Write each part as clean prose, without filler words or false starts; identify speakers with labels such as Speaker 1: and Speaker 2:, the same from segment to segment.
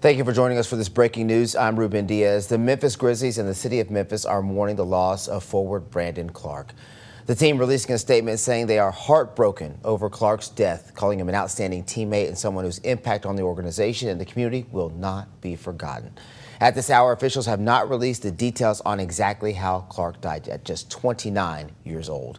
Speaker 1: Thank you for joining us for this breaking news. I'm Ruben Diaz. The Memphis Grizzlies and the city of Memphis are mourning the loss of forward Brandon Clarke. The team releasing a statement saying they are heartbroken over Clarke's death, calling him an outstanding teammate and someone whose impact on the organization and the community will not be forgotten. At this hour, officials have not released the details on exactly how Clarke died at just 29 years old.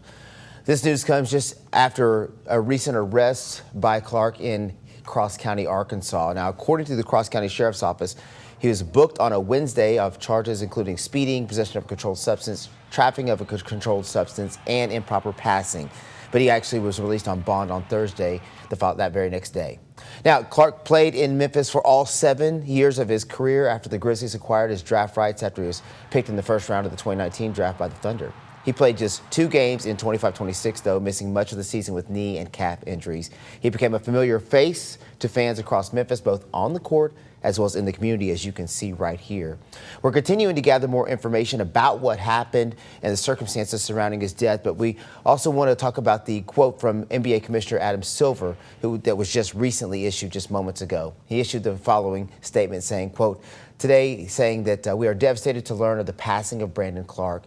Speaker 1: This news comes just after a recent arrest by Clarke in Cross County, Arkansas. Now, according to the Cross County Sheriff's Office, he was booked on a Wednesday of charges including speeding, possession of a controlled substance, trafficking of a controlled substance, and improper passing. But he actually was released on bond on Thursday, that very next day. Now, Clarke played in Memphis for all 7 years of his career after the Grizzlies acquired his draft rights after he was picked in the first round of the 2019 draft by the Thunder. He played just 2 games in 25-26, though, missing much of the season with knee and calf injuries. He became a familiar face to fans across Memphis, both on the court as well as in the community, as you can see right here. We're continuing to gather more information about what happened and the circumstances surrounding his death, but we also want to talk about the quote from NBA Commissioner Adam Silver, that was just recently issued just moments ago. He issued the following statement saying, quote, "Today saying that we are devastated to learn of the passing of Brandon Clarke.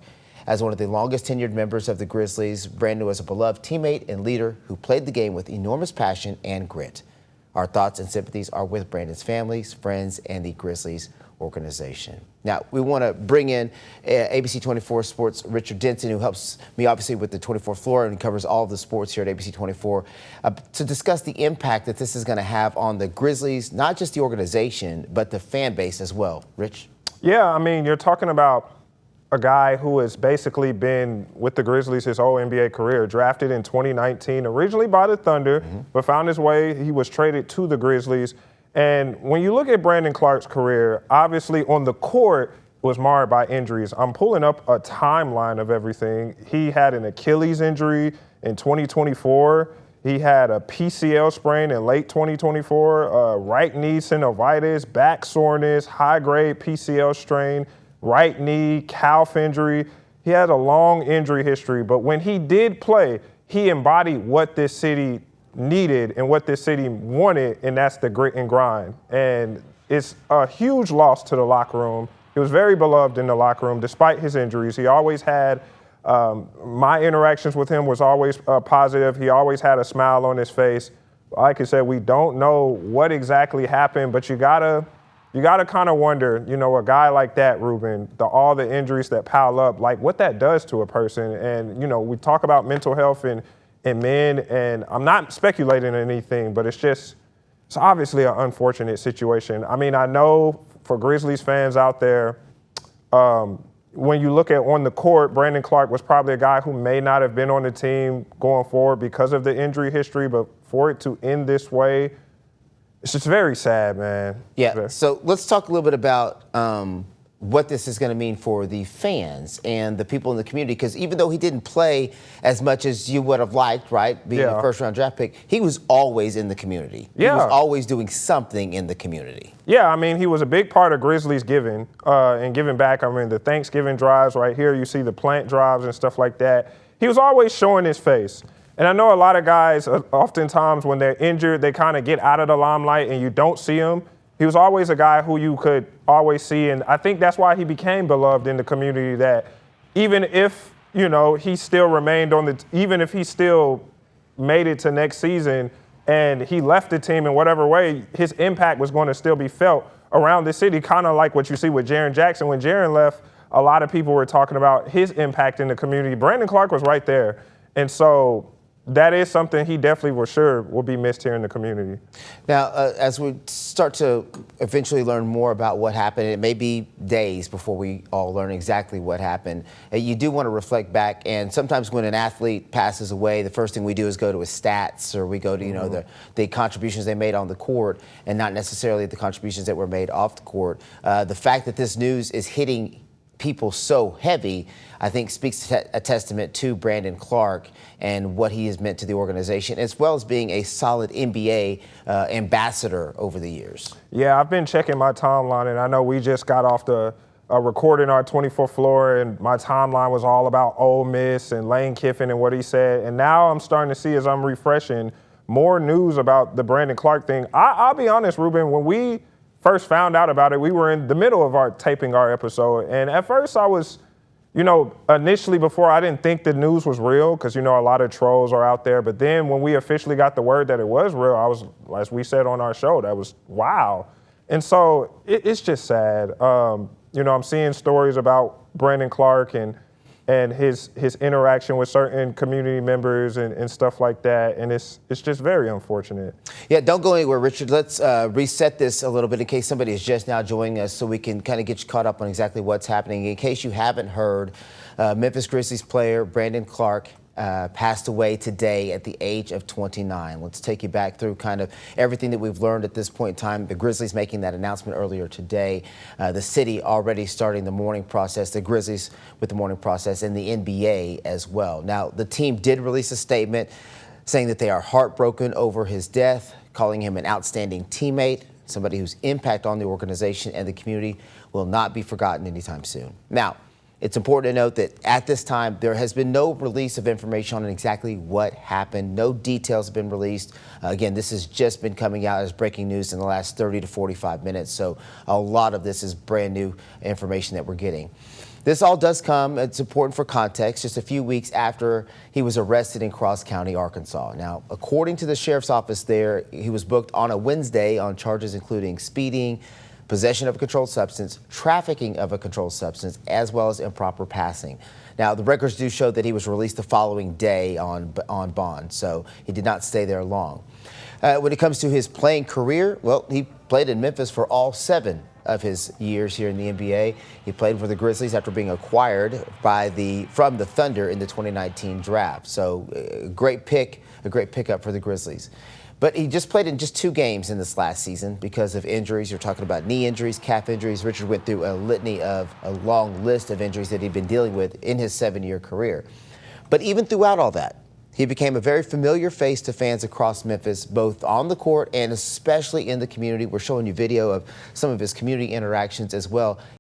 Speaker 1: As one of the longest tenured members of the Grizzlies, Brandon was a beloved teammate and leader who played the game with enormous passion and grit. Our thoughts and sympathies are with Brandon's families, friends, and the Grizzlies organization." Now, we want to bring in ABC 24 Sports' Richard Denson, who helps me obviously with the 24 floor and covers all of the sports here at ABC 24, to discuss the impact that this is going to have on the Grizzlies, not just the organization, but the fan base as well. Rich?
Speaker 2: Yeah, I mean, you're talking about a guy who has basically been with the Grizzlies his whole NBA career, drafted in 2019, originally by the Thunder, but found his way. He was traded to the Grizzlies. And when you look at Brandon Clarke's career, obviously on the court was marred by injuries. I'm pulling up a timeline of everything. He had an Achilles injury in 2024. He had a PCL sprain in late 2024, right knee synovitis, back soreness, high-grade PCL strain, right knee, calf injury. He had a long injury history, but when he did play, he embodied what this city needed and what this city wanted, and that's the grit and grind. And it's a huge loss to the locker room. He was very beloved in the locker room despite his injuries. He always had, my interactions with him was always positive. He always had a smile on his face. Like I said, we don't know what exactly happened, but you gotta kind of wonder, you know, a guy like that, Ruben, all the injuries that pile up, like what that does to a person. And, you know, we talk about mental health in men, and I'm not speculating on anything, but it's obviously an unfortunate situation. I mean, I know for Grizzlies fans out there, when you look at on the court, Brandon Clarke was probably a guy who may not have been on the team going forward because of the injury history, but for it to end this way, it's just very sad, man.
Speaker 1: Yeah, so let's talk a little bit about what this is going to mean for the fans and the people in the community, because even though he didn't play as much as you would have liked, right, being a first-round draft pick, he was always in the community.
Speaker 2: Yeah.
Speaker 1: He was always doing something in the community.
Speaker 2: Yeah, I mean, he was a big part of Grizzlies giving and giving back. I mean, the Thanksgiving drives right here, you see the plant drives and stuff like that. He was always showing his face. And I know a lot of guys, oftentimes when they're injured, they kind of get out of the limelight and you don't see him. He was always a guy who you could always see, and I think that's why he became beloved in the community, that even if, you know, he still remained even if he still made it to next season and he left the team in whatever way, his impact was going to still be felt around the city, kind of like what you see with Jaren Jackson. When Jaren left, a lot of people were talking about his impact in the community. Brandon Clarke was right there. And so that is something he definitely will be missed here in the community.
Speaker 1: Now, as we start to eventually learn more about what happened, it may be days before we all learn exactly what happened. You do want to reflect back, and sometimes when an athlete passes away, the first thing we do is go to his stats, or we go to, you know, the contributions they made on the court, and not necessarily the contributions that were made off the court. The fact that this news is hitting people so heavy, I think speaks a testament to Brandon Clarke and what he has meant to the organization, as well as being a solid NBA ambassador over the years.
Speaker 2: Yeah, I've been checking my timeline, and I know we just got off the recording our 24th floor, and my timeline was all about Ole Miss and Lane Kiffin and what he said. And now I'm starting to see, as I'm refreshing, more news about the Brandon Clarke thing. I'll be honest, Ruben, when we first found out about it, we were in the middle of taping our episode. And at first I was, initially before I didn't think the news was real because, a lot of trolls are out there. But then when we officially got the word that it was real, I was, as we said on our show, that was wow. And so it's just sad. I'm seeing stories about Brandon Clarke and his interaction with certain community members and stuff like that. And it's just very unfortunate.
Speaker 1: Yeah, don't go anywhere, Richard. Let's reset this a little bit in case somebody is just now joining us so we can kind of get you caught up on exactly what's happening. In case you haven't heard, Memphis Grizzlies player Brandon Clarke passed away today at the age of 29. Let's take you back through kind of everything that we've learned at this point in time. The Grizzlies making that announcement earlier today. The city already starting the mourning process, the Grizzlies with the mourning process, and the NBA as well. Now, the team did release a statement saying that they are heartbroken over his death, calling him an outstanding teammate, somebody whose impact on the organization and the community will not be forgotten anytime soon. Now, it's important to note that at this time, there has been no release of information on exactly what happened. No details have been released. Again, this has just been coming out as breaking news in the last 30 to 45 minutes. So a lot of this is brand new information that we're getting. This all does come, it's important for context, just a few weeks after he was arrested in Cross County, Arkansas. Now, according to the sheriff's office there, he was booked on a Wednesday on charges including speeding, possession of a controlled substance, trafficking of a controlled substance, as well as improper passing. Now, the records do show that he was released the following day on bond, so he did not stay there long. When it comes to his playing career, well, he played in Memphis for all 7 of his years here in the NBA. He played for the Grizzlies after being acquired from the Thunder in the 2019 draft. So a great pickup for the Grizzlies. But he just played in just 2 games in this last season because of injuries. You're talking about knee injuries, calf injuries. Richard went through a long list of injuries that he'd been dealing with in his 7-year career. But even throughout all that, he became a very familiar face to fans across Memphis, both on the court and especially in the community. We're showing you video of some of his community interactions as well.